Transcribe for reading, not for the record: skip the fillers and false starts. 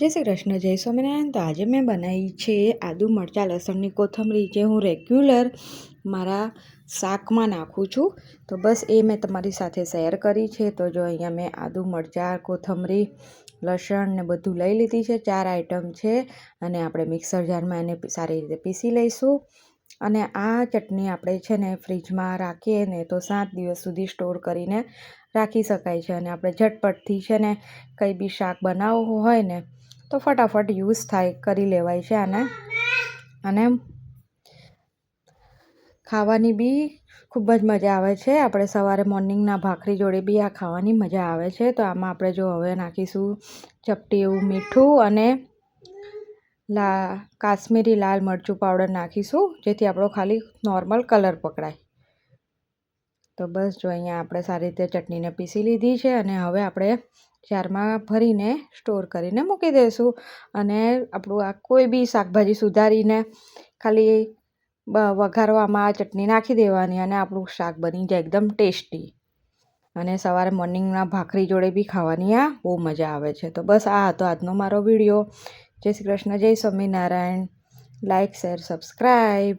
જય શ્રી કૃષ્ણ, જય સ્વામિનારાયણ. તો આજે મેં બનાવી છે આદુ મરચાં લસણની કોથમરી, જે હું રેગ્યુલર મારા શાકમાં નાખું છું. તો બસ એ મેં તમારી સાથે શેર કરી છે. તો જો અહીંયા મેં આદુ મરચાં, કોથમરી, લસણ ને બધું લઈ લીધી છે. 4 આઈટમ છે અને આપણે મિક્સર જારમાં એને સારી રીતે પીસી લઈશું. અને આ ચટણી આપણે છે ને ફ્રીજમાં રાખીએ ને તો 7 દિવસ સુધી સ્ટોર કરીને રાખી શકાય છે. અને આપણે ઝટપટથી છે ને કંઈ બી શાક બનાવવું હોય ને તો ફટાફટ યુઝ કરી લેવાય છે અને ખાવાની બી ખૂબ જ મજા આવે છે. આપણે સવારે મોર્નિંગના ભાખરી જોડે બી આ ખાવાની મજા આવે છે. તો આમાં આપણે જો હવે નાખીશું ચપટી એવું મીઠું અને કાશ્મીરી લાલ મરચું પાવડર નાખીશું, જેથી આપણો ખાલી નોર્મલ કલર પકડાય. તો બસ જો અહીંયા આપણે સારી રીતે ચટણીને પીસી લીધી છે અને હવે આપણે જારમાં ભરીને સ્ટોર કરીને મૂકી દઈશું. અને આપણું આ કોઈ બી શાકભાજી સુધારીને ખાલી વઘારવામાં આ ચટણી નાખી દેવાની અને આપણું શાક બની જાય એકદમ ટેસ્ટી. અને સવારે મોર્નિંગના ભાખરી જોડે બી ખાવાની આ બહુ મજા આવે છે. તો બસ આ હતો આજનો મારો વિડીયો. જય શ્રી કૃષ્ણ, જય સ્વામિનારાયણ. Like, share, subscribe.